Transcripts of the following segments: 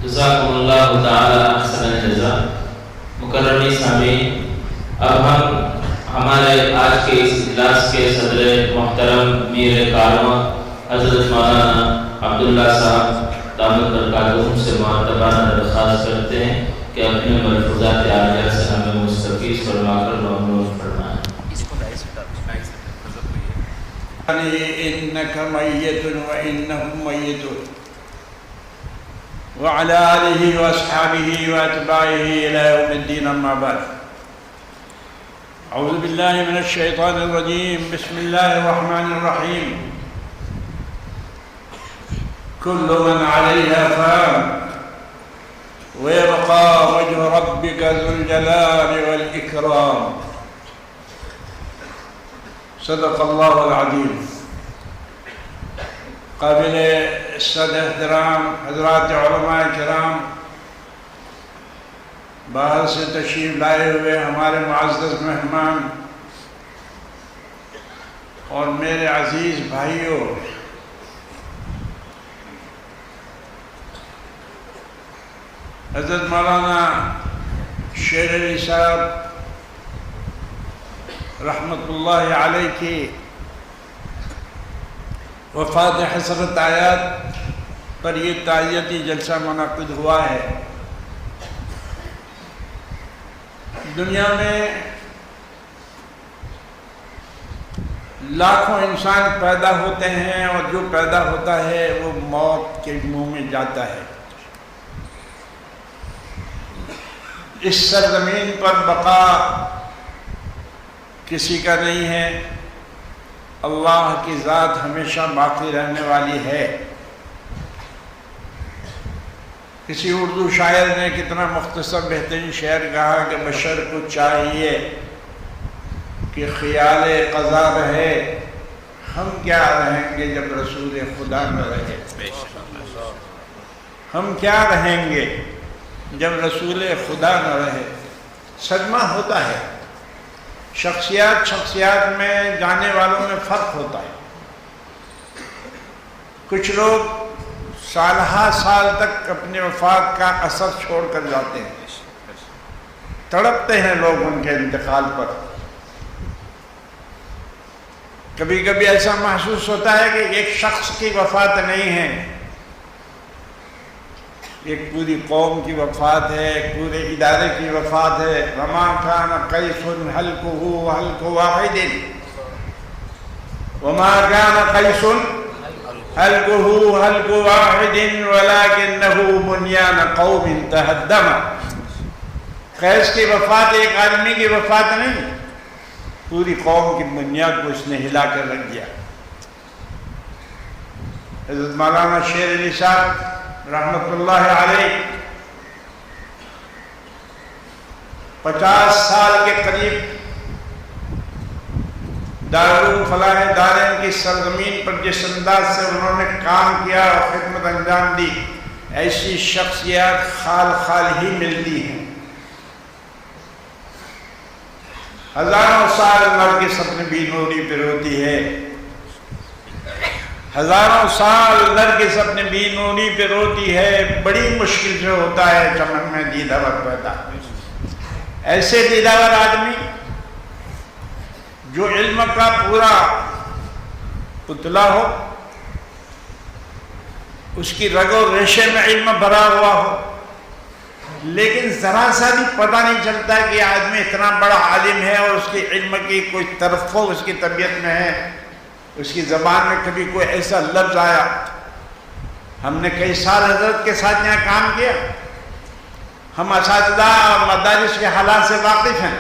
جزاکم اللہ تعالی احسن الجزاء۔ مکرمی سامعین، اب ہم ہمارے آج کے اس اجلاس کے صدر محترم میر کارواں حضرت مولانا عبداللہ صاحب دامت برکاتہم سے معتبانہ درخواست کرتے ہیں کہ اپنے ملفوظات عالیہ سے ہمیں مستفیض فرما کر ممنون فرمائیں۔ إنك ميت وإنهم ميتون وعلى آله وأصحابه وأتباعه إلى يوم الدين، أما بعد. أعوذ بالله من الشيطان الرجيم، بسم الله الرحمن الرحيم. كل من عليها فان ويبقى وجه ربك ذو الجلال والإكرام. صدق اللہ العظیم. قابل صد احترام حضرات علماء کرام، باہر سے تشریف لائے ہوئے ہمارے معزز مہمان اور میرے عزیز بھائیوں، حضرت مولانا شیر علی صاحب رحمت اللہ علیہ کی وفات حسرت آیات پر یہ تعزیتی جلسہ منعقد ہوا ہے۔ دنیا میں لاکھوں انسان پیدا ہوتے ہیں اور جو پیدا ہوتا ہے وہ موت کے منہ میں جاتا ہے۔ اس سرزمین پر بقا کسی کا نہیں ہے، اللہ کی ذات ہمیشہ باقی رہنے والی ہے۔ کسی اردو شاعر نے کتنا مختصر بہترین شعر کہا کہ بشر کو چاہیے کہ خیال قضا رہے، ہم کیا رہیں گے جب رسول خدا نہ رہے۔ ہم کیا رہیں گے جب رسول خدا نہ رہے۔ صدمہ ہوتا ہے، شخصیات میں جانے والوں میں فرق ہوتا ہے۔ کچھ لوگ سالہ سال تک اپنے وفات کا اثر چھوڑ کر جاتے ہیں، تڑپتے ہیں لوگ ان کے انتقال پر۔ کبھی کبھی ایسا محسوس ہوتا ہے کہ ایک شخص کی وفات نہیں ہے، ایک پوری قوم کی وفات ہے، ایک پورے ادارے کی وفات ہے۔ وما كان قيس هلكه هلك واحد وما كان قيس هلكه هلك واحد ولكنه بنيان قوم تهدم۔ قیس کی وفات ایک آدمی کی وفات نہیں، پوری قوم کی بنیاد کو اس نے ہلا کر رکھ دیا۔ حضرت مولانا شیر علی صاحب رحمت اللہ علیہ 50 سال کے قریب دارالفلاح دارین کی سرزمین پر جس انداز سے انہوں نے کام کیا اور خدمت انجام دی، ایسی شخصیات خال خال ہی ملتی ہیں۔ ہزاروں سال نرگس اپنی بینوری پہ روتی ہے، ہزاروں سال نرگس اپنے بینوری پہ روتی ہے، بڑی مشکل سے ہوتا ہے چمن میں دیداور پیدا۔ ایسے دیداور آدمی جو علم کا پورا پتلا ہو، اس کی رگ و ریشے میں علم بھرا ہوا ہو، لیکن ذرا سا بھی پتہ نہیں چلتا کہ یہ آدمی اتنا بڑا عالم ہے اور اس کی علم کی کوئی طرف ہو اس کی طبیعت میں ہے، اس کی زبان میں کبھی کوئی ایسا لفظ آیا۔ ہم نے کئی سال حضرت کے ساتھ یہاں کام کیا، ہم اساتذہ اور مدارس کے حالات سے واقف ہیں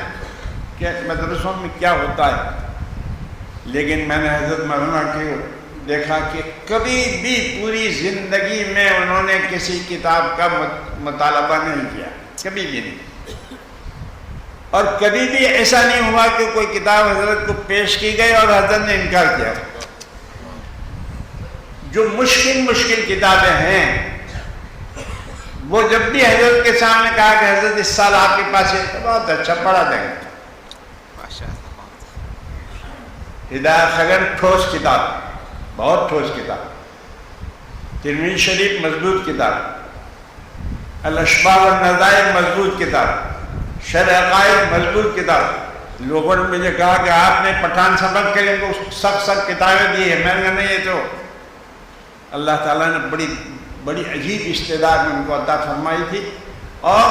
کہ مدرسوں میں کیا ہوتا ہے، لیکن میں نے حضرت مولانا کو دیکھا کہ کبھی بھی پوری زندگی میں انہوں نے کسی کتاب کا مطالبہ نہیں کیا، کبھی بھی نہیں، اور کبھی بھی ایسا نہیں ہوا کہ کوئی کتاب حضرت کو پیش کی گئی اور حضرت نے انکار کیا۔ جو مشکل کتابیں ہیں وہ جب بھی حضرت کے سامنے کہا کہ حضرت اس سال آپ کے پاس ہے تو بہت اچھا پڑھا دیں گے۔ ہدایت خگر ٹھوس کتاب، بہت ٹھوس کتاب، ترمذی شریف مضبوط کتاب، الاشباح والنظائر مضبوط کتاب، شرح عقائد مضبوط کتاب۔ لوگوں نے مجھے کہا کہ آپ نے پٹھان سبق کے لیے کو سخت کتابیں دی ہے، میں نے کہا نہیں، یہ تو اللہ تعالیٰ نے بڑی عجیب استعداد میں ان کو عطا فرمائی تھی، اور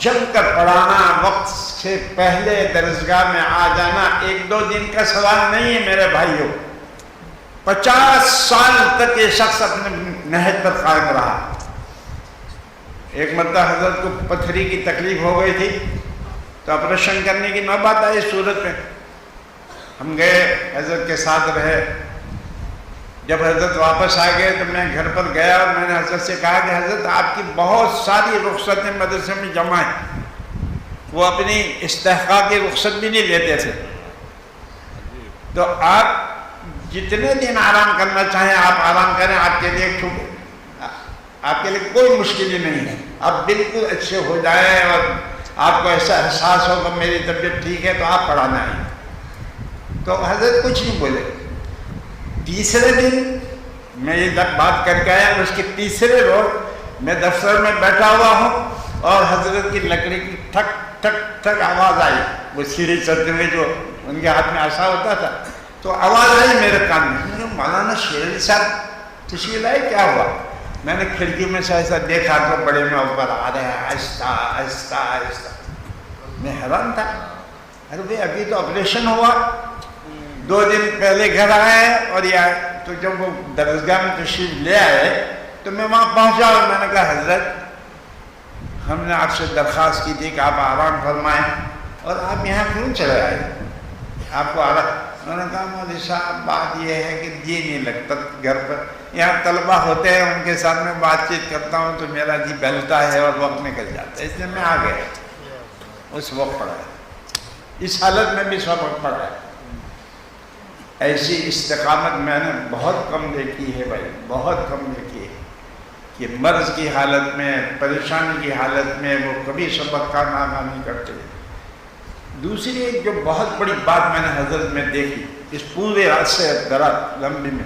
جم کر پڑھانا، وقت سے پہلے درسگاہ میں آ جانا 1-2 دن کا سوال نہیں ہے میرے بھائیوں۔ 50 سال تک یہ شخص اپنے نہج پر قائم رہا۔ ایک مرتبہ حضرت کو پتھری کی تکلیف ہو گئی تھی تو آپریشن کرنے کی نوبت آئی صورت میں، ہم گئے، حضرت کے ساتھ رہے۔ جب حضرت واپس آ گئے تو میں گھر پر گیا اور میں نے حضرت سے کہا کہ حضرت آپ کی بہت ساری رخصتیں مدرسے میں جمع ہیں۔ وہ اپنی استحقاق کی رخصت بھی نہیں لیتے تھے، تو آپ جتنے دن آرام کرنا چاہیں آپ آرام کریں، آپ کے لیے آپ کے لیے کوئی مشکل ہی نہیں ہے، آپ بالکل اچھے ہو جائیں اور آپ کو ایسا احساس ہو کہ میری طبیعت ٹھیک ہے تو آپ پڑھانا ہے۔ تو حضرت کچھ نہیں بولے۔ تیسرے دن میں یہ بات کر کے آیا، اس کے تیسرے روز میں دفتر میں بیٹھا ہوا ہوں اور حضرت کی لکڑی کی ٹھک ٹھک ٹھک آواز آئی، وہ سیڑھی چڑھتے ہوئے جو ان کے ہاتھ میں عصا ہوتا تھا، تو آواز آئی میرے کان میں، مولانا شیر علی صاحب تشریف لائے، کیا ہوا؟ میں نے کھڑکی میں سے ایسا دیکھا تو بڑے میں اوپر آ رہے ہیں آہستہ آہستہ آہستہ۔ میں حیران تھا، ارے بھائی ابھی تو آپریشن ہوا، 2 دن پہلے گھر آئے اور یہ آئے۔ تو جب وہ درسگاہ میں تشریف لے آئے تو میں وہاں پہنچا اور میں نے کہا حضرت ہم نے آپ سے درخواست کی تھی کہ آپ آرام فرمائیں اور آپ یہاں کیوں چلے آئے، آپ کو آرام؟ انہوں نے کہا مولوی صاحب بات یہ ہے کہ جی نہیں لگتا گھر پر، یہاں طلبہ ہوتے ہیں ان کے ساتھ میں بات چیت کرتا ہوں تو میرا جی بہلتا ہے اور وقت نکل جاتا ہے، اس لیے میں آ گیا۔ اس وقت پڑھا ہے، اس حالت میں بھی سبق پڑھا ہے۔ ایسی استقامت میں نے بہت کم دیکھی ہے بھائی، بہت کم دیکھی ہے کہ مرض کی حالت میں، پریشانی کی حالت میں وہ کبھی سبق کا ناغہ نہیں کرتے۔ دوسری ایک جو بہت بڑی بات میں نے حضرت میں دیکھی اس پورے عرصے درات لمبی میں،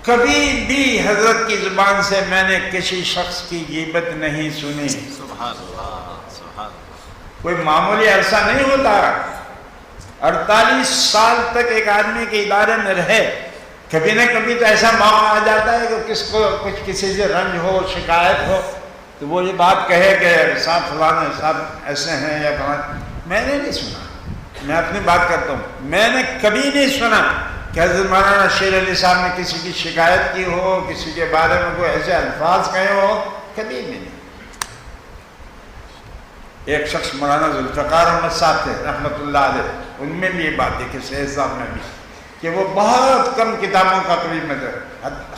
کبھی بھی حضرت کی زبان سے میں نے کسی شخص کی غیبت نہیں سنی۔ سبحان اللہ، سبحان اللہ۔ کوئی معمولی عرصہ نہیں ہوتا، 48 سال تک ایک آدمی کے ادارے میں رہے، کبھی نہ کبھی تو ایسا موقع آ جاتا ہے کہ کس کو کچھ کسی سے رنج ہو، شکایت ہو، تو وہ یہ بات کہے کہ صاحب فلانے صاحب ایسے ہیں یا فلانے۔ میں نے نہیں سنا، میں اپنی بات کرتا ہوں، میں نے کبھی نہیں سنا کہ حضرت مولانا شیر علی صاحب نے کسی کی شکایت کی ہو، کسی کے بارے میں کوئی ایسے الفاظ کہے ہو، کبھی بھی نہیں۔ ایک شخص مولانا ذوالفقار احمد صاحب تھے رحمۃ اللہ علیہ، ان میں بھی یہ بات دیکھی سید صاحب میں بھی کہ وہ بہت کم کتابوں کا قریب میں تھے،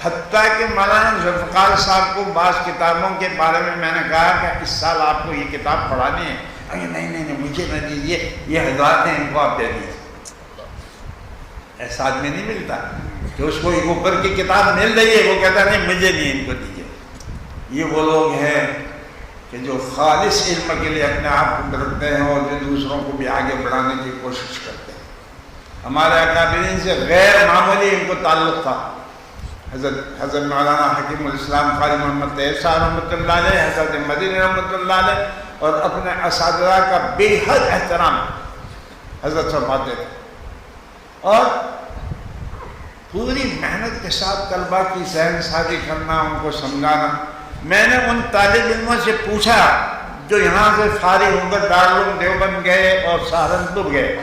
حتیٰ کہ مولانا ذوالفقار صاحب کو بعض کتابوں کے بارے میں نے کہا کہ اس سال آپ کو یہ کتاب پڑھانی ہے، نہیں مجھے نہ دیجیے، یہ حضرات ہیں ان کو آپ دے دیجیے۔ ایسا آدمی نہیں ملتا کہ اس کو اوپر کی کتاب مل رہی ہے وہ کہتا نہیں مجھے نہیں، ان کو دیجیے۔ یہ وہ لوگ ہیں کہ جو خالص علم کے لیے اپنے آپ کو رکھتے ہیں اور جو دوسروں کو بھی آگے بڑھانے کی کوشش کرتے ہیں۔ ہمارے اکابرین سے غیر معمولی ان کو تعلق تھا۔ حضرت مولانا حکیم الاسلام قاری محمد طیب صاحب رحمۃ اللہ علیہ، حضرت مدنی رحمۃ اللہ علیہ، اور اپنے اساتذہ کا بے حد احترام حضرت فرماتے تھے، اور پوری محنت کے ساتھ طلبہ کی ذہن سازی کرنا، ان کو سمجھانا۔ میں نے ان طالب علموں سے پوچھا جو یہاں سے فارغ ہو کر دارالعلوم دیوبند گئے اور سہارنپور گئے،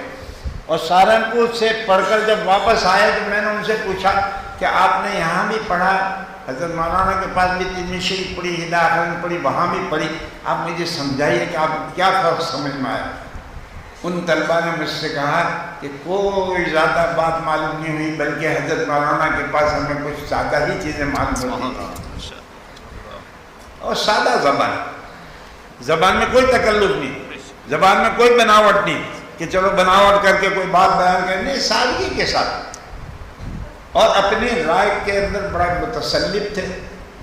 اور سہارنپور سے پڑھ کر جب واپس آئے تو میں نے ان سے پوچھا کہ آپ نے یہاں بھی پڑھا، حضرت مولانا کے پاس بھی تین شریف پڑھی، ہدایت پڑھی، وہاں بھی پڑھی، آپ مجھے سمجھائیے کہ آپ کیا فرق سمجھ میں آیا۔ ان طلبہ نے مجھ سے کہا کہ کوئی زیادہ بات معلوم نہیں ہوئی، بلکہ حضرت مولانا کے پاس ہمیں کچھ زیادہ ہی چیزیں معلوم ہوتی، اور سادہ زبان میں کوئی تکلف نہیں، زبان میں کوئی بناوٹ نہیں کہ چلو بناوٹ کر کے کوئی بات بیان کریں، نہیں، سادگی کے ساتھ، اور اپنی رائے کے اندر بڑا متسلط تھے۔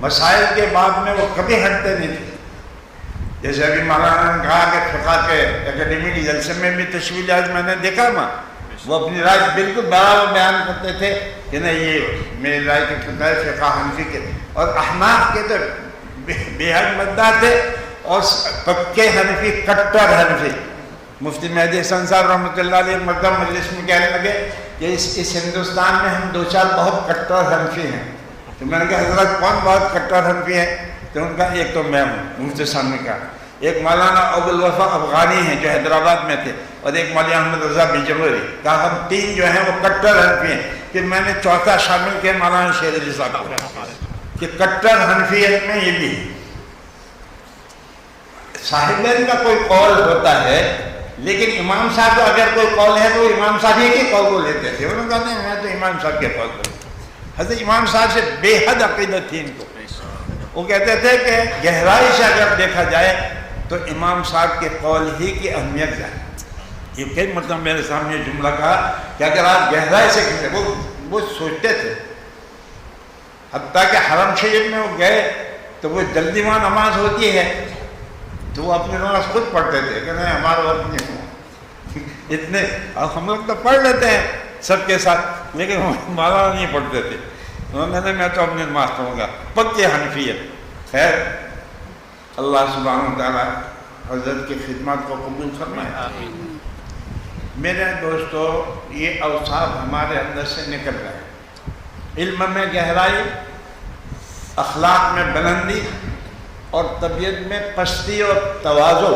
مسائل کے بعد میں وہ کبھی ہٹتے نہیں تھے۔ جیسے ابھی مولانا نے کہا کہ فقہ کے اکیڈمی کے جلسے میں بھی تشریف لے، آج میں نے دیکھا وہ اپنی رائے بالکل برابر بیان کرتے تھے کہ نہیں یہ میری رائے کے خطۂ فقہ حنفی کے اور احناف کے تو بے حد مداح تھے اور پکے حنفی، کٹر حنفی. مفتی مہدی حسن صاحب رحمۃ اللہ علیہ مردم مجلس میں کہنے لگے کہ اس ہندوستان میں ہم دو چار بہت کٹر حنفی ہیں. تو میں نے کہا حضرت کون بہت کٹر حنفی ہے؟ تو ان کا ایک تو میں ہوں، مفتی صاحب نے کہا. ایک مولانا ابوالوفا افغانی ہیں جو حیدرآباد میں تھے، اور ایک مولانا احمد رضا بجوری. کہا ہم تین جو ہیں وہ کٹر حنفی ہیں. پھر میں نے چوتھا شامل کیا مولانا شیر علی صاحب کو کہ کٹر حنفیت میں یہ بھی صاحبین کا کوئی قول ہوتا ہے، لیکن امام صاحب کا اگر کوئی قول ہے تو امام صاحب ہی کے قول کو لیتے تھے. انہوں نے کہا نہیں میں تو امام صاحب کے قول کو. حضرت امام صاحب سے بے حد عقیدت تھی ان کو. وہ کہتے تھے کہ گہرائی سے اگر دیکھا جائے تو امام صاحب کے قول ہی کی اہمیت ہے. یہ کئی مطلب میرے سامنے جملہ کہا کہ اگر آپ گہرائی سے وہ سوچتے تھے. حتیٰ کہ حرم شریف میں وہ گئے تو وہ جلدی وہاں نماز ہوتی ہے تو وہ اپنی نماز خود پڑھتے تھے کہ نہیں ہمارا وقت نہیں ہوا اتنے. اور ہم لوگ تو پڑھ لیتے ہیں سب کے ساتھ، لیکن مولانا نہیں پڑھتے تھے. انہوں نے میں تو اپنی نماز پڑھوں گا. پکے حنفیت. خیر اللہ سبحانہ وتعالیٰ حضرت کی خدمات کو قبول فرمائے. میرے دوستو یہ اوصاف ہمارے اندر سے نکل رہے ہیں. علم میں گہرائی، اخلاق میں بلندی، اور طبیعت میں پستی اور تواضع.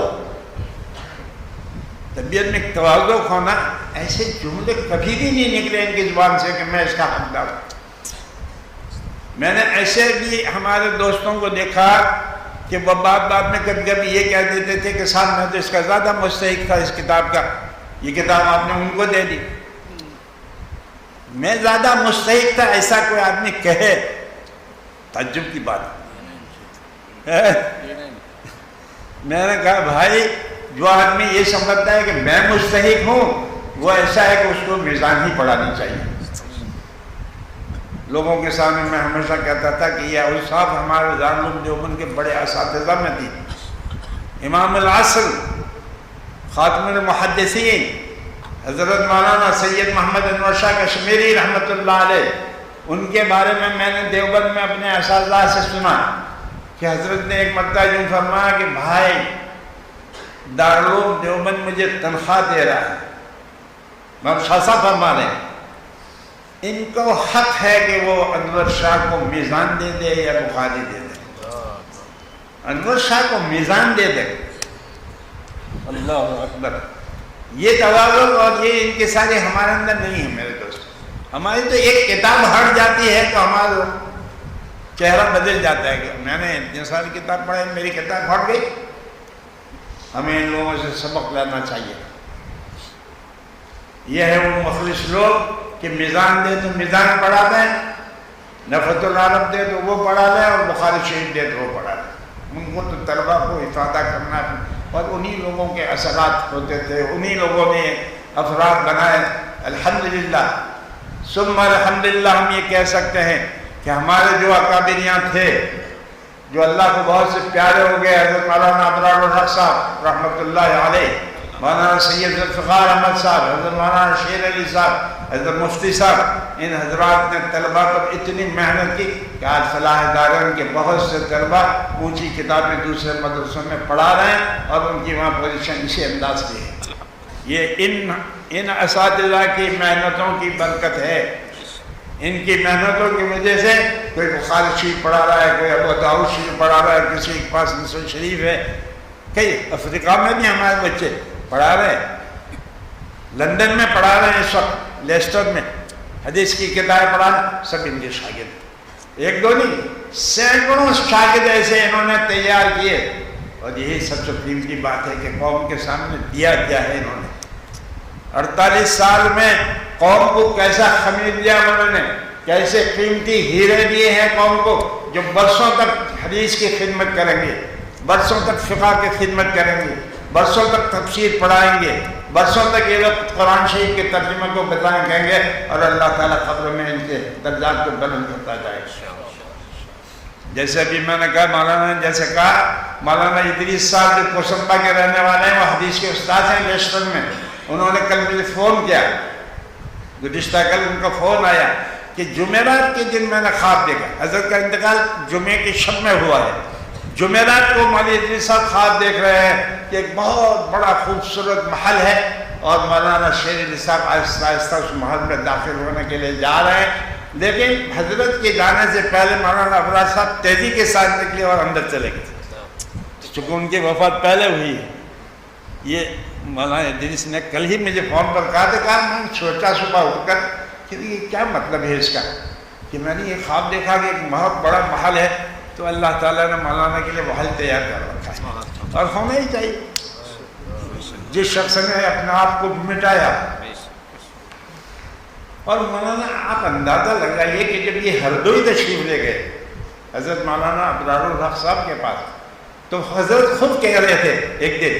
طبیعت میں تواضع ہونا، ایسے جملے کبھی بھی نہیں نکلے ان کی زبان سے کہ میں اس کا حقدار ہوں. میں نے ایسے بھی ہمارے دوستوں کو دیکھا کہ وہ بات میں کبھی کبھی یہ کہہ دیتے تھے کہ صاحب میں تو اس کا زیادہ مستحق تھا اس کتاب کا، یہ کتاب آپ نے ان کو دے دی. میں زیادہ مستحق تھا ایسا کوئی آدمی کہے تعجب کی بات. میں نے کہا بھائی جو آدمی یہ سمجھتا ہے کہ میں مستحق ہوں وہ ایسا ہے کہ اس کو میزان ہی پڑھانی چاہیے. لوگوں کے سامنے میں ہمیشہ کہتا تھا کہ یہ اوصاف ہمارے دارالعلوم دیوبند کے بڑے اساتذہ میں تھی. امام العصر، خاتم المحدثین حضرت مولانا سید محمد انور شاہ کشمیری رحمۃ اللہ علیہ، ان کے بارے میں نے دیوبند میں اپنے اساتذہ سے سنا کہ حضرت نے ایک مرتبہ یوں فرمایا کہ بھائی دارالعلوم دیوبند مجھے تنخواہ دے رہا ہے. امام شاہ صاحب فرما رہے ہیں ان کو حق ہے کہ وہ انور شاہ کو میزان دے دے یا بخاری دے دے. انور شاہ کو میزان دے دے. اللہ اکبر. یہ تواضع اور یہ انکساری ہمارے اندر نہیں ہے میرے دوست. ہماری تو ایک کتاب ہٹ جاتی ہے تو ہمارا چہرہ بدل جاتا ہے کہ میں نے اتنی ساری کتاب پڑھی میری کتاب ہٹ گئی. ہمیں ان لوگوں سے سبق لینا چاہیے. یہ ہے وہ مخلص لوگ کہ میزان دے تو میزان پڑھا دیں، نفت العرب دے تو وہ پڑھا دیں، اور بخاری شریف دے تو وہ پڑھا دیں. ان کو تو طلبہ کو افادہ کرنا، اور انہی لوگوں کے اثرات ہوتے تھے، انہی لوگوں نے افراد بنائے. الحمدللہ ثم الحمدللہ ہم یہ کہہ سکتے ہیں کہ ہمارے جو اکابریاں تھے جو اللہ کو بہت سے پیارے ہو گئے، حضرت مولانا ابرار الحق صاحب رحمۃ اللہ علیہ، مولانا سید ذوالفقار احمد صاحب، حضرت مولانا شیر علی صاحب، حضرت مفتی صاحب، ان حضرات نے طلبہ پر اتنی محنت کی کہ آج فلاح دارین کے بہت سے طلبہ اونچی کتابیں دوسرے مدرسوں میں پڑھا رہے ہیں، اور ان کی وہاں پوزیشن اسی انداز کی ہے. یہ ان اساتذہ کی محنتوں کی برکت ہے. ان کی محنتوں کی وجہ سے کوئی بخاری شریف پڑھا رہا ہے، کوئی ابو داؤد شریف پڑھا رہا ہے، کسی کے پاس مسلم شریف ہے. کئی افریقہ میں بھی ہمارے بچے پڑھا رہے ہیں، لندن میں پڑھا رہے ہیں، اس وقت لیسٹر میں حدیث کی کتابیں پڑھا رہے ہیں. سب ان کے شاگرد، ایک دو نہیں، سینکڑوں شاگرد ایسے انہوں نے تیار کیے. اور یہی سب سے قیمتی بات ہے کہ قوم کے سامنے دیا ہے انہوں نے. 48 سال میں قوم کو کیسا خمیر دیا انہوں نے، کیسے قیمتی ہیرے دیے ہیں قوم کو، جو برسوں تک حدیث کی خدمت کریں گے، برسوں تک فقہ کی خدمت کریں گے، برسوں تک تفسیر پڑھائیں گے، برسوں تک یہ لوگ قرآن شریف کے ترجمے کو بتائیں کہیں گے، اور اللہ تعالیٰ قبر میں ان کے درجات کو بلند کرتا جائے. جیسے ابھی میں نے کہا مولانا نے جیسے کہا، مولانا ادریس صاحب جو کوسمبا کے رہنے والے ہیں، وہ حدیث کے استاد ہیں لیسٹر میں. انہوں نے کل مجھے فون کیا، گزشتہ کل ان کا فون آیا کہ جمعرات کے دن میں نے خواب دیکھا. حضرت کا انتقال جمعے کی شب میں ہوا ہے. جمعرات کو مولوی ادریس صاحب خواب دیکھ رہے ہیں کہ ایک بہت بڑا خوبصورت محل ہے اور مولانا شیر علی صاحب آہستہ آہستہ اس محل میں داخل ہونے کے لیے جا رہے ہیں، لیکن حضرت کے جانے سے پہلے مولانا ابرار صاحب تیزی کے ساتھ نکلے اور اندر چلے گئے، چونکہ ان کی وفات پہلے ہوئی ہے۔ یہ مولانا ادریس نے کل ہی مجھے فون پر کہا میں سوچا صبح اٹھ کر کہ یہ کیا مطلب ہے اس کا، کہ میں نے یہ خواب دیکھا کہ ایک بہت بڑا محل ہے، تو اللہ تعالیٰ نے مولانا کے لیے محل تیار کر رکھا ہے، اور ہونا ہی چاہیے۔ جس شخص نے اپنے آپ کو مٹایا، اور مولانا آپ اندازہ لگائیے کہ جب یہ ہردوئی تشریف لے گئے حضرت مولانا ابرار الحق صاحب کے پاس، تو حضرت خود کہہ رہے تھے ایک دن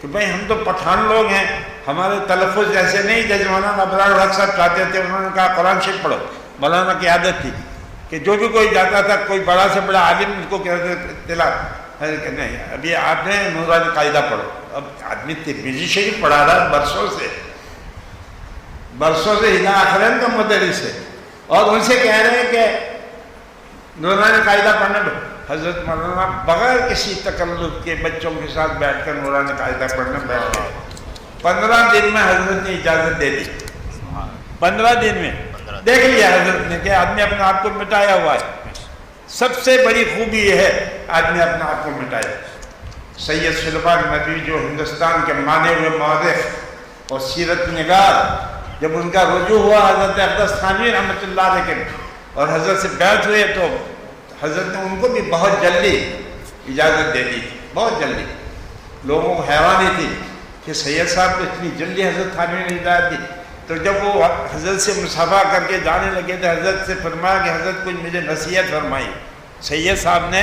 کہ بھائی ہم تو پٹھان لوگ ہیں، ہمارے تلفظ جیسے نہیں جیسے مولانا ابرار الحق صاحب چاہتے تھے۔ انہوں نے کہا قرآن شریف پڑھو۔ مولانا کی عادت تھی کہ جو بھی کوئی جاتا تھا کوئی بڑا سے بڑا عالم ان کو کہتے تلا نہیں ابھی آپ نے نورانی قاعدہ پڑھو۔ اب آدمی ترمذی شریف پڑھا رہا ہے برسوں سے ہلا آخرین کا مدرس ہے، اور ان سے کہہ رہے ہیں کہ نورانی قاعدہ پڑھنے میں حضرت مولانا بغیر کسی تکلف کے بچوں کے ساتھ بیٹھ کر نورانی قاعدہ پڑھنے بیٹھ گئے۔ 15 دن میں حضرت نے اجازت دے دی، 15 دن میں دیکھ لیا حضرت نے کہ آدمی اپنے آپ کو مٹایا ہوا ہے۔ سب سے بڑی خوبی یہ ہے آدمی اپنے آپ کو مٹایا۔ سید سلیمان ندوی جو ہندوستان کے مانے ہوئے مورخ اور سیرت نگار، جب ان کا رجوع ہوا حضرت اقدس تھانوی رحمۃ اللہ علیہ کے، اور حضرت سے بیعت ہوئے، تو حضرت نے ان کو بھی بہت جلدی اجازت دے دی تھی، بہت جلدی۔ لوگوں کو حیرانی تھی کہ سید صاحب کو اتنی جلدی حضرت تھانوی نے اجازت دی۔ تو جب وہ حضرت سے مصافحہ کر کے جانے لگے تو حضرت سے فرمایا کہ حضرت کچھ مجھے نصیحت فرمائی۔ سید صاحب نے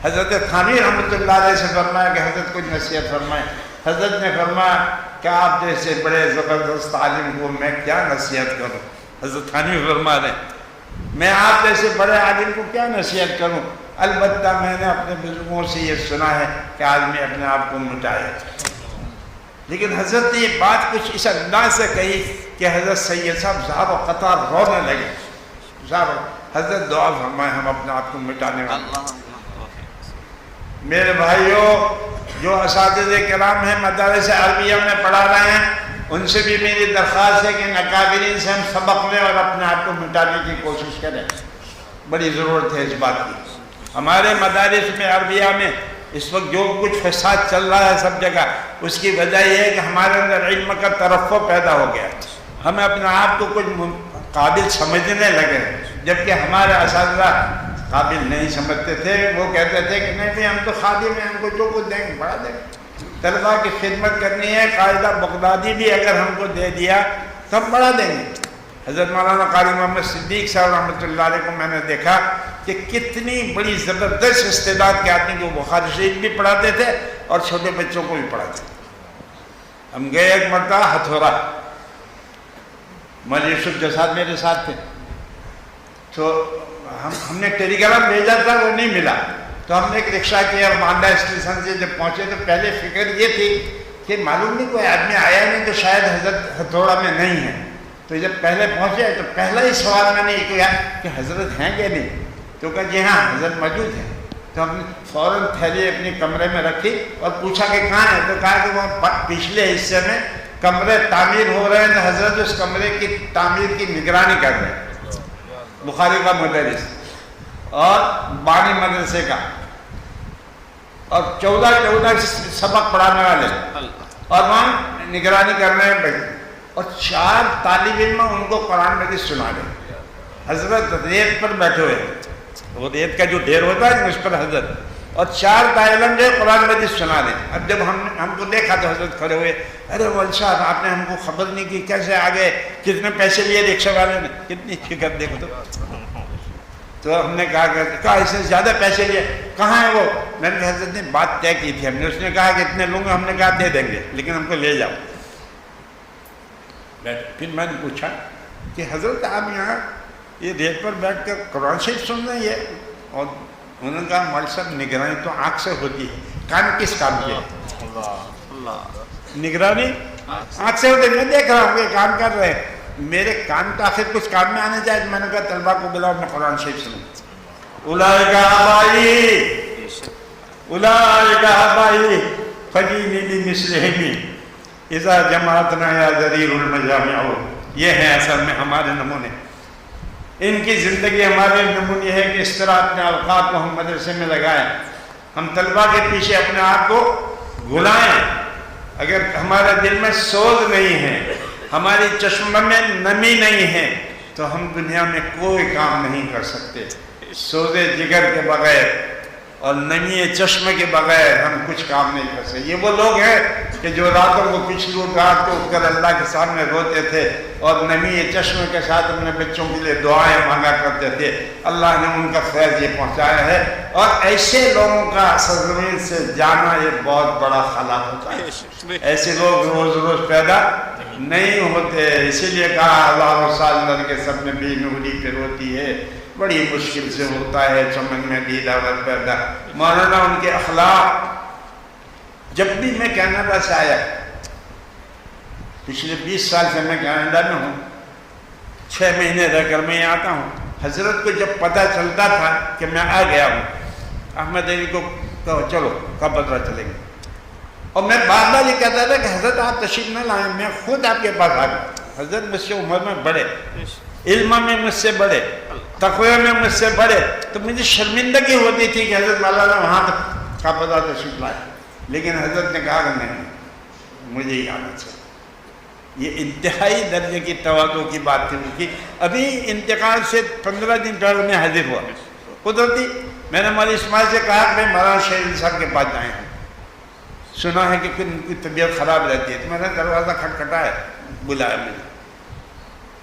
حضرت تھانوی رحمۃ اللہ علیہ سے فرمایا کہ حضرت کچھ نصیحت فرمائے۔ حضرت نے فرمایا کہ آپ جیسے بڑے زبردست عالم کو میں کیا نصیحت کروں۔ حضرت تھانوی فرما رہے میں آپ جیسے بڑے عالم کو کیا نصیحت کروں، البتہ میں نے اپنے بزرگوں سے یہ سنا ہے کہ آدمی اپنے آپ کو مٹائے۔ لیکن حضرت نے یہ بات کچھ اس انداز سے کہی کہ حضرت سید صاحب زار و قطار رونے لگے۔ حضرت دعا فرمائے ہم اپنے آپ کو مٹانے والے۔ میرے بھائیوں، جو اساتذہ کرام ہیں مدارس عربیہ میں پڑھا رہے ہیں، ان سے بھی میری درخواست ہے کہ اکابرین سے ہم سبق لیں اور اپنے آپ کو مٹانے کی کوشش کریں۔ بڑی ضرورت ہے اس بات کی۔ ہمارے مدارس میں عربیہ میں اس وقت جو کچھ فساد چل رہا ہے سب جگہ، اس کی وجہ یہ ہے کہ ہمارے اندر علم کا ترفع پیدا ہو گیا، ہم اپنے آپ کو کچھ قابل سمجھنے لگے، جبکہ ہمارے اساتذہ قابل نہیں سمجھتے تھے۔ وہ کہتے تھے کہ نہیں ہم تو خادم ہیں، ہم کو جو کچھ دیں گے بڑھا دیں گے، طلباء کی خدمت کرنی ہے، قاعدہ بغدادی بھی اگر ہم کو دے دیا تو ہم بڑھا دیں گے۔ حضرت مولانا قاری محمد صدیق صاحب رحمۃ اللہ علیہ کو میں نے دیکھا کہ کتنی بڑی زبردست استعداد کے آدمی کو بخاری شریف بھی پڑھاتے تھے اور چھوٹے بچوں کو بھی پڑھاتے تھے۔ ہم گئے ایک مرتبہ ہتھورا، مولوی یوسف جساد میرے ساتھ تھے، تو ہم نے ٹیلی گرام بھیجا تھا، وہ نہیں ملا، تو ہم نے ایک رکشہ کیا اور مانڈا اسٹیشن سے جب پہنچے تو پہلے فکر یہ تھی کہ معلوم نہیں کوئی آدمی آیا نہیں تو شاید حضرت ہتھوڑا میں نہیں ہے۔ تو جب پہلے پہنچے تو پہلا ہی سوال میں نے یہ کیا کہ حضرت ہیں کہ نہیں، تو کہا جی ہاں حضرت موجود ہیں۔ تو ہم نے فوراً تھیلی اپنی کمرے میں رکھی اور پوچھا کہ کہاں ہے، تو کہا کہ وہ پچھلے حصے میں کمرے تعمیر ہو رہے ہیں، تو حضرت اس کمرے کی تعمیر کی نگرانی کر رہے ہیں، بخاری کا مدرس اور بانی مدرسے کا، اور 14 سبق پڑھانے والے، اور وہاں نگرانی کر رہے ہیں، اور 4 طالب علم ان کو قرآن مجید سنا رہے۔ حضرت ریت پر بیٹھے ہوئے، وہ ریت کا جو ڈھیر ہوتا ہے اس پر حضرت، اور 4 طالب علم جو قرآن مجید سنا رہے۔ اب جب ہم کو دیکھا تو حضرت کھڑے ہوئے، ارے مول صاحب آپ نے ہم کو خبر نہیں کی، کیسے آگے، کتنے پیسے لیے رکشہ والے نے، کتنی فکر دیکھو تو ہم نے کہا اس نے زیادہ پیسے لیے، کہاں ہے وہ؟ میں نے کہا حضرت نے بات طے کی تھی ہم نے، اس نے کہا کہ اتنے لوں گے، ہم نے کہا دے دیں گے لیکن ہم کو لے جاؤ۔ پھر میں نے پوچھا کہ حضرت آپ یہاں یہ ریت پر بیٹھ کر قرآن شریف سن رہے ہیں، اور انہوں نے کہا مول صاحب نگرانی تو آنکھ سے ہوتی ہے، کان کس کام کی ہے؟ نگرانی آنکھ سے ہوتی ہے، میں دیکھ رہا ہوں کہ کام کر رہے ہیں، میرے کان تو آخر کچھ کام میں آنے چاہیے۔ میں نے کہا طلبا کو بلاؤ، میں قرآن شریف سنوں۔ اولئک آبائی اولئک آبائی فجینی بمثلہم اذا جماعتنا یا ذریر المجامع. یہ ہیں اصل میں ہمارے نمونے. ان کی زندگی ہمارے نمونے ہے کہ اس طرح اپنے اوقات کو ہم مدرسے میں لگائیں. ہم طلبہ کے پیچھے اپنے آپ کو گھلائیں. اگر ہمارے دل میں سوز نہیں ہے, ہماری چشمہ میں نمی نہیں ہے, تو ہم دنیا میں کوئی کام نہیں کر سکتے. سوز جگر کے بغیر اور نمی چشمے کے بغیر ہم کچھ کام نہیں کر سکتے. یہ وہ لوگ ہیں کہ جو راتوں کو پچھلی رات کو اٹھ کر اللہ کے سامنے روتے تھے اور نمی چشمے کے ساتھ اپنے بچوں کے لیے دعائیں مانگا کرتے تھے. اللہ نے ان کا فیض یہ پہنچایا ہے, اور ایسے لوگوں کا سرزمین سے جانا یہ بہت بڑا خلا ہوتا ہے. ایسے لوگ روز روز پیدا نہیں ہوتے. اسی لیے کہا ہزاروں سال لڑکے سب میں بے نوری پہ روتی ہے, بڑی مشکل سے ہوتا ہے چمن میں دیدہ ور پیدا. مولانا ان کے اخلاق, جب بھی میں کینیڈا سے آیا, پچھلے 20 سال سے میں کینیڈا میں ہوں, 6 مہینے رہ کر میں آتا ہوں. حضرت کو جب پتہ چلتا تھا کہ میں آ گیا ہوں, احمد علی کو کہو چلو کب بدرہ چلیں گے, اور میں بار بار یہ کہتا تھا کہ حضرت آپ تشریف نہ لائیں, میں خود آپ کے پاس آ گیا. حضرت مجھ سے عمر میں بڑے, علم میں مجھ سے بڑے, تقوی میں مجھ سے بڑے, تو مجھے شرمندگی ہوتی تھی کہ حضرت مولانا وہاں تک کا پتہ تشریف لائے. لیکن حضرت نے کہا کہ نہیں, مجھے ہی آنا چاہیے. یہ انتہائی درجے کی تواضع کی بات تھی ان کی. ابھی انتقال سے 15 دن پہلے میں حاضر ہوا. قدرتی میں نے مولانا اسماعیل سے کہا کہ میں مولانا شہید صاحب کے پاس جائیں ہیں, سنا ہے کہ ان کی طبیعت خراب رہتی ہے. تو میں نے دروازہ کھٹکھٹایا, بلایا مجھے.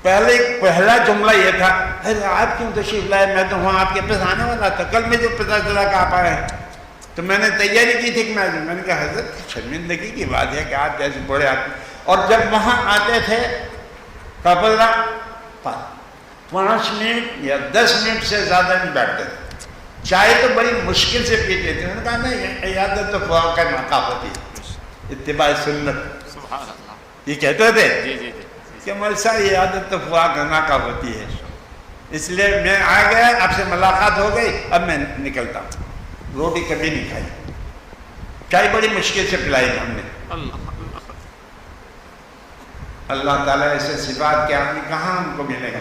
پہلا جملہ یہ تھا, ارے آپ کیوں تشریف لائے, میں تو وہاں آپ کے پاس آنے والا تھا. کل مجھے پتہ چلا کہ آپ آئے ہیں, تو میں نے تیاری کی تھی کہ میں نے کہا حضرت شرمندگی کی بات ہے کہ آپ جیسے بڑے آدمی. اور جب وہاں آتے تھے کپڑا 5 منٹ یا 10 منٹ سے زیادہ نہیں بیٹھتے تھے. چائے تو بڑی مشکل سے پیتے تھے. انہوں نے کہا نہیں, عیادت تو فقہ کا ناقہ ہوتی ہے, اتباع سنت. یہ کہتے تھے کہ مول صاحب یہ عادت تو فقہ کا ناقہ ہوتی ہے. اس لیے میں آ گیا, آپ سے ملاقات ہو گئی, اب میں نکلتا ہوں. روٹی کبھی نہیں کھائی, چائے بڑی مشکل سے پلائی ہم نے. اللہ تعالیٰ ایسے صفات کے آدمی کہاں ہم کو ملے گا.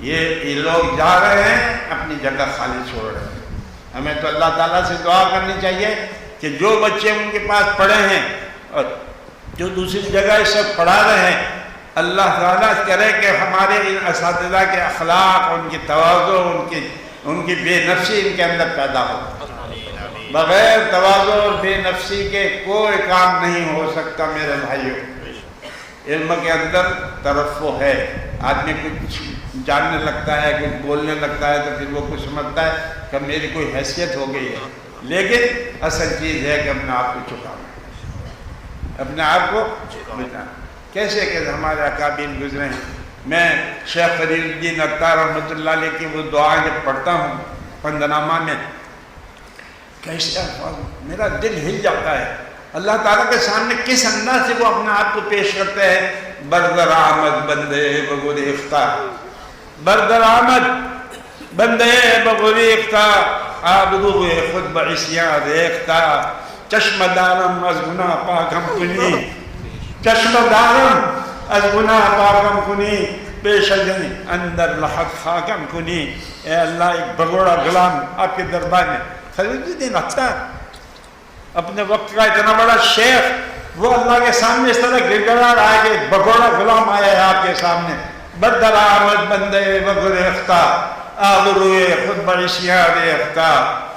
یہ لوگ جا رہے ہیں, اپنی جگہ خالی چھوڑ رہے ہیں. ہمیں تو اللہ تعالیٰ سے دعا کرنی چاہیے کہ جو بچے ان کے پاس پڑھے ہیں اور جو دوسری جگہ اس وقت پڑھا رہے ہیں, اللہ تعالیٰ کرے کہ ہمارے ان اساتذہ کے اخلاق, ان کی تواضع, ان کی بے نفسی ان کے اندر پیدا ہو. بغیر تواضع اور بے نفسی کے کوئی کام نہیں ہو سکتا میرے بھائیوں. علم کے اندر ترفع ہے, آدمی کچھ جاننے لگتا ہے, کچھ بولنے لگتا ہے, تو پھر وہ کچھ سمجھتا ہے کہ میری کوئی حیثیت ہو گئی ہے. لیکن اصل چیز ہے کہ اپنے آپ کو چکانا, اپنے آپ کو بچانا. کیسے کہ ہمارے اکابر گزرے ہیں. میں شیخ فرید الدین عطار رحمۃ اللہ علیہ کی وہ دعائیں جب پڑھتا ہوں پندنامہ میں, کیسے میرا دل ہل جاتا ہے. اللہ تعالیٰ کے سامنے کس انداز سے وہ اپنے آپ کو پیش کرتے ہیں. بردر آمد بندے بغور افتار, بردر آمد بندے بغور افتار, آبرو خود بعصیاں ریختہ, چشم دارم از گناہ پاکم کنی, چشم دارم از گناہ پاکم کنی, پیش جنی اندر لحق خاکم کنی. اے اللہ, ایک بگوڑا غلام آپ کے دربار میں, فرید الدین عطار اپنے وقت کا اتنا بڑا شیخ, وہ اللہ کے سامنے اس طرح گر گڑا رہا ہے کہ بگوڑا غلام آیا ہے آپ کے سامنے. بدر آمد بندے بغور اختہ, آبروئے خود بعصیاں ریختہ,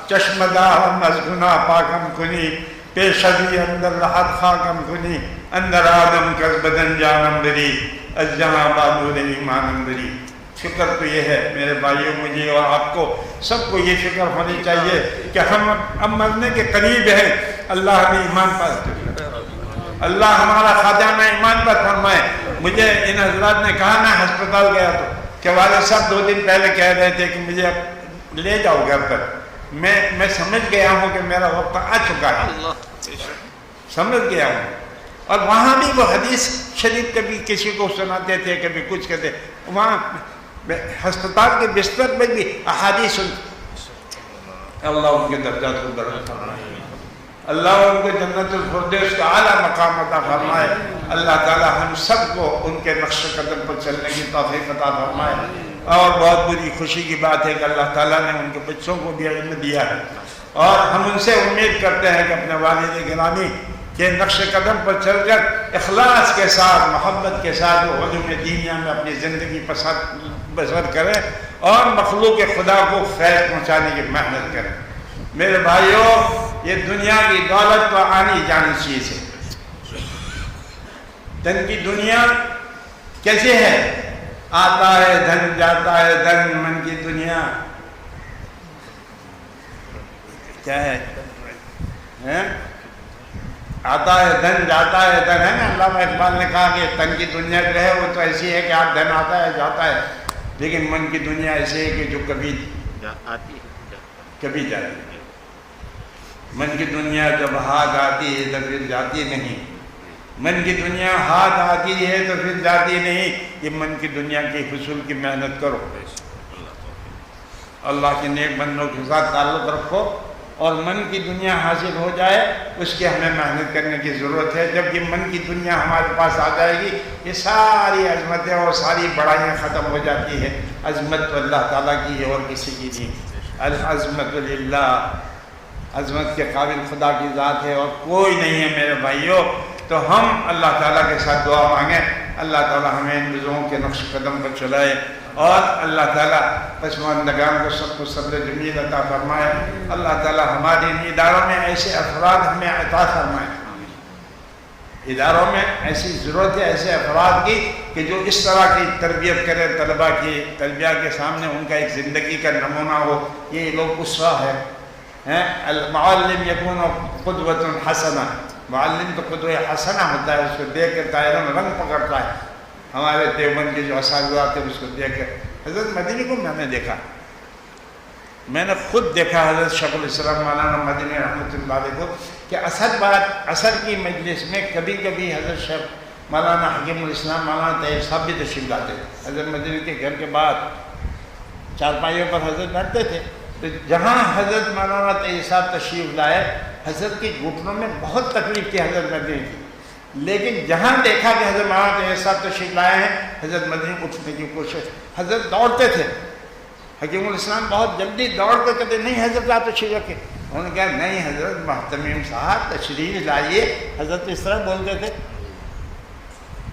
چشم دارم از گناہ پاکم کنی, پیش ازی اندر لحد خاکم کنی, اندر آدم کز بدن جانم بری, از جہاں بانور ایمانم بری. فکر تو یہ ہے میرے بھائیوں, مجھے اور آپ کو سب کو یہ فکر ہونی چاہیے کہ ہم اب مرنے کے قریب ہیں. اللہ ہمیں ایمان پر, اللہ ہمارا خاجانہ ایمان پر فرمائے. مجھے ان حضرات نے کہا, میں ہسپتال گیا تو کہ والد صاحب 2 دن پہلے کہہ رہے تھے کہ مجھے اب لے جاؤ گھر پر. میں سمجھ گیا ہوں کہ میرا وقت آ چکا ہے, سمجھ گیا ہوں. اور وہاں بھی وہ حدیث شریف کبھی کسی کو سناتے تھے, کبھی کچھ کہتے. وہاں ہسپتال کے بستر میں بھی احادیث اللہ ان کے درجات کو بلند فرمائے، اللہ ان کو جنت الفردوس کا اعلیٰ مقام عطا فرمائے، اللہ تعالی ہم سب کو ان کے نقش قدم پر چلنے کی توفیق عطا فرمائے۔ اور بہت بڑی خوشی کی بات ہے کہ اللہ تعالیٰ نے ان کے بچوں کو بھی علم دیا ہے، اور ہم ان سے امید کرتے ہیں کہ اپنے والد گرامی کے نقش قدم پر چل کر اخلاص کے ساتھ، محبت کے ساتھ وہ علوم دینیا میں اپنی زندگی بسر کریں اور مخلوق خدا کو فیض پہنچانے کی محنت کریں۔ میرے بھائیوں، یہ دنیا کی دولت تو آنی جانی چیز ہے۔ دن کی دنیا کیسے ہے؟ آتا ہے دھن، جاتا ہے دھن، من کی دنیا کیا ہے؟ آتا ہے دھن، جاتا ہے دھن، ہے نا؟ علامہ اقبال نے کہا کہ تن کی دنیا جو ہے وہ تو ایسی ہے کہ آپ دھن آتا ہے جاتا ہے، لیکن من کی دنیا ایسی ہے کہ جو کبھی کبھی جاتی ہے۔ من کی دنیا جب ہاتھ آتی ہے تو پھر جاتی نہیں، من کی دنیا ہاتھ آتی ہے تو پھر جاتی نہیں۔ یہ من کی دنیا کے حصول کی محنت کرو، اللہ کے نیک بندوں کے ساتھ تعلق رکھو، اور من کی دنیا حاصل ہو جائے اس کی ہمیں محنت کرنے کی ضرورت ہے۔ جب یہ من کی دنیا ہمارے پاس آ جائے گی، یہ ساری عظمتیں اور ساری بڑائیاں ختم ہو جاتی ہے۔ عظمت تو اللہ تعالیٰ کی ہے اور کسی کی نہیں۔ العظمت للہ، عظمت کے قابل خدا کی ذات ہے اور کوئی نہیں ہے میرے بھائیوں۔ تو ہم اللہ تعالیٰ کے ساتھ دعا مانگیں، اللہ تعالیٰ ہمیں ان بزرگوں کے نقش قدم پر چلائے، اور اللہ تعالیٰ پسماندگان کو سب کو صبر جمیل عطا فرمائے۔ اللہ تعالیٰ ہمارے ان اداروں میں ایسے افراد ہمیں عطا فرمائے، اداروں میں ایسی ضرورت ہے ایسے افراد کی کہ جو اس طرح کی تربیت کرے، طلباء کی تربیہ کے سامنے ان کا ایک زندگی کا نمونہ ہو۔ یہ لوگ اسوہ ہے۔ المعلم یکون قدوۃ حسنہ، معلم تو قدوہ حسنہ ہوتا ہے، اس کو دیکھ کر طاہرہ میں رنگ پکڑتا ہے۔ ہمارے دیوبند کے جو اساتذہ تھے اس کو دیکھ کر، حضرت مدنی کو میں نے دیکھا، میں نے خود دیکھا حضرت شیخ الاسلام مولانا مدنی رحمۃ اللہ علیہ کو، کہ عصر کی مجلس میں کبھی کبھی حضرت شیخ مولانا حکیم الاسلام مولانا طیب صاحب بھی تشریف لاتے تھے۔ حضرت مدنی کے گھر کے بعد چارپائیوں پر حضرت بیٹھتے تھے، تو جہاں حضرت مولانا طیب صاحب تشریف لائے، حضرت کے گھٹنوں میں بہت تکلیف تھی حضرت مدنی کی، لیکن جہاں دیکھا کہ حضرت مولانا طیب صاحب تشریف لائے ہیں، حضرت مدنی اٹھنے کی کوشش، حضرت دوڑتے تھے۔ حکیم الاسلام بہت جلدی دوڑ کر کہتے نہیں حضرت آپ تشریف رکھیں، انہوں نے کہا نہیں حضرت محتمیم صاحب تشریف لائیے، حضرت اس طرح بولتے تھے۔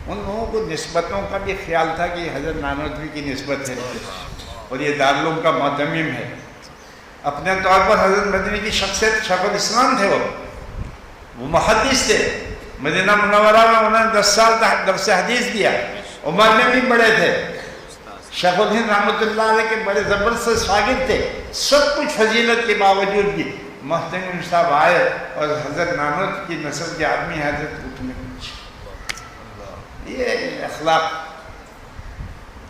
ان لوگوں کو نسبتوں کا بھی خیال تھا کہ حضرت نانوتوی کی نسبت ہے اور یہ دارالعلوم کا محتمیم ہے۔ اپنے طور پر حضرت مدنی کی شخصیت شیخ الاسلام تھے، وہ محدث تھے، مدینہ منورہ میں انہوں نے 10 سال درس حدیث دیا، عمر میں بھی بڑے تھے، شیخ الہند رحمۃ اللہ علیہ کے بڑے زبردست شاگرد تھے۔ سب کچھ فضیلت کے باوجود بھی محتمیم صاحب آئے اور حضرت نانوت کی نسل کے آدمی حضرت اٹھنے پوچھے۔ یہ اخلاق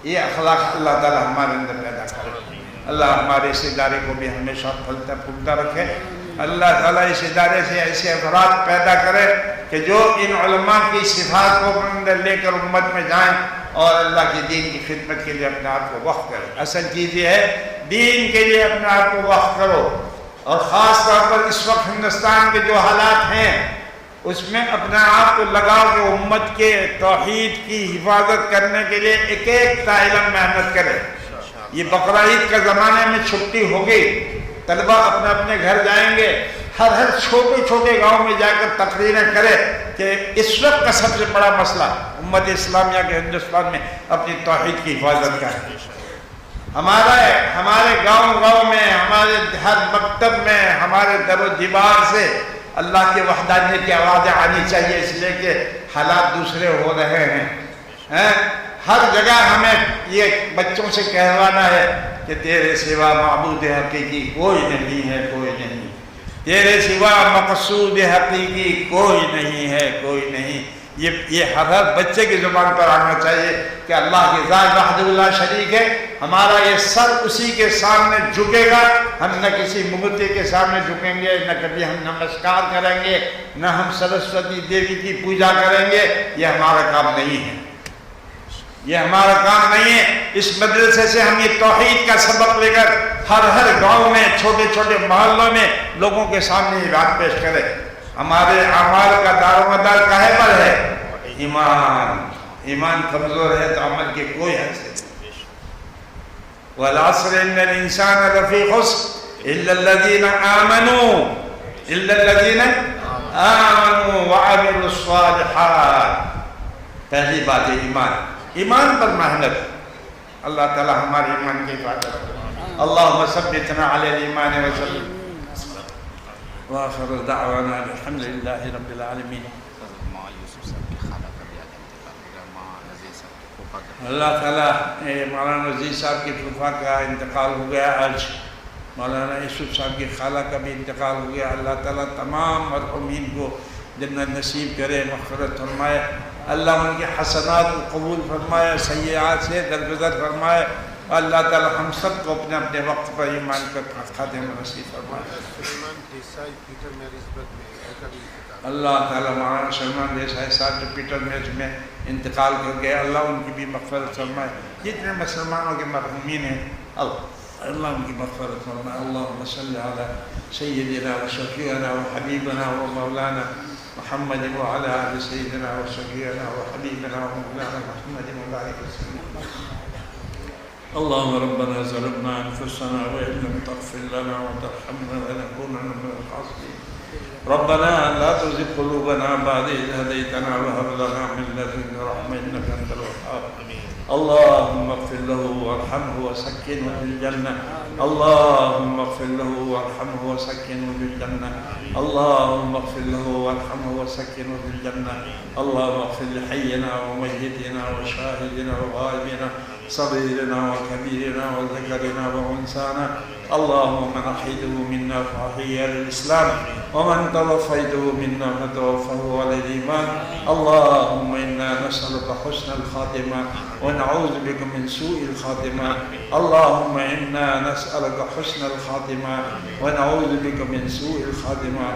اللہ تعالی ہمارے اندر پیدا کرے۔ اللہ ہمارے اس ادارے کو بھی ہمیشہ پھلتا پھولتا رکھے۔ اللہ تعالیٰ اس ادارے سے ایسے افراد پیدا کرے کہ جو ان علماء کی صفات کو اپنے اندر لے کر امت میں جائیں اور اللہ کے دین کی خدمت کے لیے اپنے آپ کو وقف کریں۔ اصل چیز یہ ہے دین کے لیے اپنے آپ کو وقف کرو، اور خاص طور پر اس وقت ہندوستان کے جو حالات ہیں اس میں اپنے آپ کو لگاؤ کہ امت کے توحید کی حفاظت کرنے کے لیے ایک ایک طالب محنت کرے۔ یہ بقرعید کا زمانے میں چھٹی ہو گئی، طلبہ اپنے اپنے گھر جائیں گے، ہر چھوٹے چھوٹے گاؤں میں جا کر تقریریں کرے کہ اس وقت کا سب سے بڑا مسئلہ امت اسلامیہ کے ہندوستان میں اپنی توحید کی حفاظت کا ہے۔ ہمارے گاؤں میں، ہمارے ہر مکتب میں، ہمارے در و دیوار سے اللہ کے وحدانیت کی آوازیں آنی چاہیے، اس لیے کہ حالات دوسرے ہو رہے ہیں۔ ہر جگہ ہمیں یہ بچوں سے کہوانا ہے کہ تیرے سوا معبود حقیقی کوئی نہیں ہے، کوئی نہیں، تیرے سوا مقصود حقیقی کوئی نہیں ہے، کوئی نہیں۔ یہ ہر بچے کی زبان پر آنا چاہیے کہ اللہ کی ذات وحدہ لا شریک ہے، ہمارا یہ سر اسی کے سامنے جھکے گا، ہم نہ کسی مورتی کے سامنے جھکیں گے، نہ کبھی ہم نمسکار کریں گے، نہ ہم سرسوتی دیوی کی پوجا کریں گے۔ یہ ہمارا کام نہیں ہے، یہ ہمارا کام نہیں ہے۔ اس مدرسے سے ہم یہ توحید کا سبق لے کر ہر گاؤں میں چھوٹے چھوٹے محلوں میں لوگوں کے سامنے یہ بات پیش کرے. ہمارے اعمال کا دار و مدار کاہے پر ہے؟ ایمان کمزور ہے تو عمل کی کوئی حیثیت نہیں. والعصر ان الانسان لفی خسر الا الذین آمنوا وعملوا الصالحات. پہلی بات ہے ایمان پر محنت. اللہ تعالی ہمارے ایمان کی حفاظت کرے. اللہم ثبتنا علی الایمان وسلم. وآخر دعوانا الحمد للہ رب العالمین. اللہ تعالیٰ مولانا نذیر صاحب کی پھوپھا کا انتقال ہو گیا آج. مولانا یوسف صاحب کی خالہ کا بھی انتقال ہو گیا. اللہ تعالیٰ تمام مرحومین کو جنت نصیب کرے، مغفرت فرمائے. اللہ ان کے حسنات کو قبول فرمائے، سیئات سے درگزر فرمائے. اللہ تعالیٰ ہم سب کو اپنے اپنے وقت پر ایمان کا خاتمہ نصیب فرمائے. اللہ تعالیٰ مولانا سلمان دیسائی صاحب جو پیٹر میز میں انتقال کر گئے، اللہ ان کی بھی مغفرت فرمائے. جتنے مسلمانوں کے مرحومین ہیں اللہ ان کی مغفرت فرمائے. اللہم صلی علی سیدنا و شفیعنا و حبیبنا و مولانا محمد وعلى آل سيدنا وشفيعنا وحبيبنا ومولانا محمد وبارك وسلم. اللهم ربنا ظلمنا أنفسنا وإن لم تغفر لنا وترحمنا لنكونن من الخاسرين. ربنا لا تزغ قلوبنا بعد إذ هديتنا وهب لنا من لدنك رحمة إنك أنت الوهاب. اللهم اغفر له وارحمه وسكنه في الجنة. اللهم اغفر له وارحمه وسكنه في الجنة. اللهم اغفر له وارحمه وسكنه في الجنة. اللهم اغفر لحينا وميتنا وشاهدنا وغائبنا صغيرنا وكبيرنا وذكرنا وأنثانا. اللهم من أحيته منا فأحيه على الإسلام ومن توفيته منا فتوفه على الإيمان. اللهم إنا نسألك حسن الخاتمة ونعوذ بك من سوء الخاتمة. اللهم إنا نسألك حسن الخاتمة ونعوذ بك من سوء الخاتمة.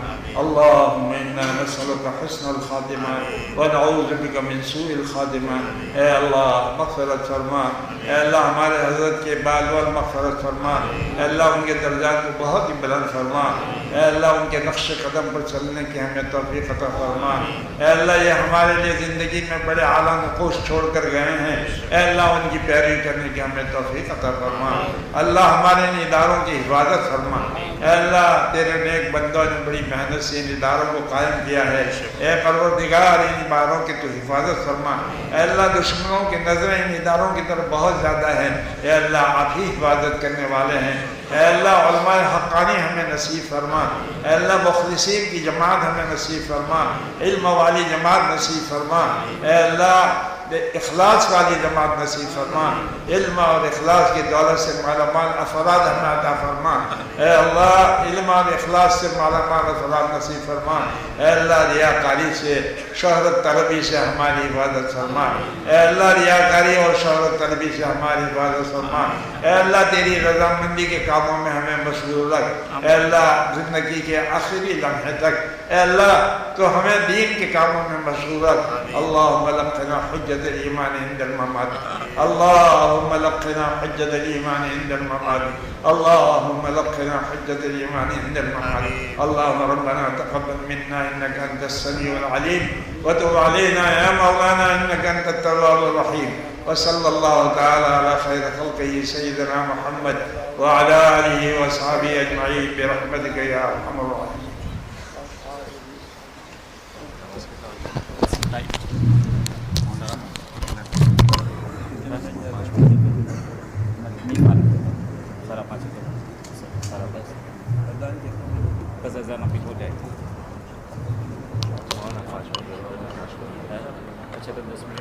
اللهم إنا نسألك حسن الخاتمة ونعوذ بك من سوء الخاتمة. اے اللہ مغفرت فرما. اے اللہ ہمارے حضرت کے بال وال مغفرت فرما. اے اللہ ان کے درجات کو بہت ہی بلند فرما. اے اللہ ان کے نقش قدم پر چلنے کی ہمیں توفیق عطا فرما. اے اللہ یہ ہمارے لیے زندگی میں بڑے اعلیٰ نقوش چھوڑ کر گئے ہیں. اے اللہ ان کی پیروی کرنے کی ہمیں توفیق عطا فرما. اللہ ہمارے ان اداروں کی حفاظت فرما. اے اللہ تیرے نیک بندوں نے بڑی محنت سے ان اداروں کو قائم کیا ہے. اے پروردگار ان اداروں کی تو حفاظت فرما. اے اللہ دشمنوں کی نظریں ان اداروں کی طرف بہت زیادہ ہیں. اے اللہ آپ ہی حفاظت کرنے والے ہیں. اے اللہ علماء حقانی ہمیں نصیب فرما. اے اللہ مخلصین کی جماعت ہمیں نصیب فرما. علم والی جماعت نصیب فرما. اے اللہ اخلاص والی جماعت نصیب فرما. علم اور اخلاص کی دولت سے مالا مال افراد ہمیں عطا فرما. اے اللہ علم اور اخلاص سے مالا مال افراد نصیب فرما. اے اللہ ریاکاری سے شہرت طلبی سے ہماری حفاظت فرما. اے اللہ ریاکاری اور شہرت طلبی سے ہماری حفاظت فرما. اے اللہ تیری رضامندی کے کاموں میں ہمیں مشغول رکھ. اے اللہ زندگی کے آخری لمحے تک اے اللہ تو ہمیں دین کے کاموں میں مشغول رکھ. اللہم لقنا حجت الایمان عند الممات. اللہم لقنا حجت الایمان عند الممات. اللہم لقنا حجت الایمان عند الممات. اللہم ربنا تقبل منا انك انت السمیع العلیم وتب علینا یا مولانا انك انت التواب الرحیم. وصلی اللہ تعالی علی خیر خلقہ سیدنا محمد وعلی آلہ وصحبہ اجمعین برحمتک یا ارحم الراحمین. اچھا تو 10 منٹ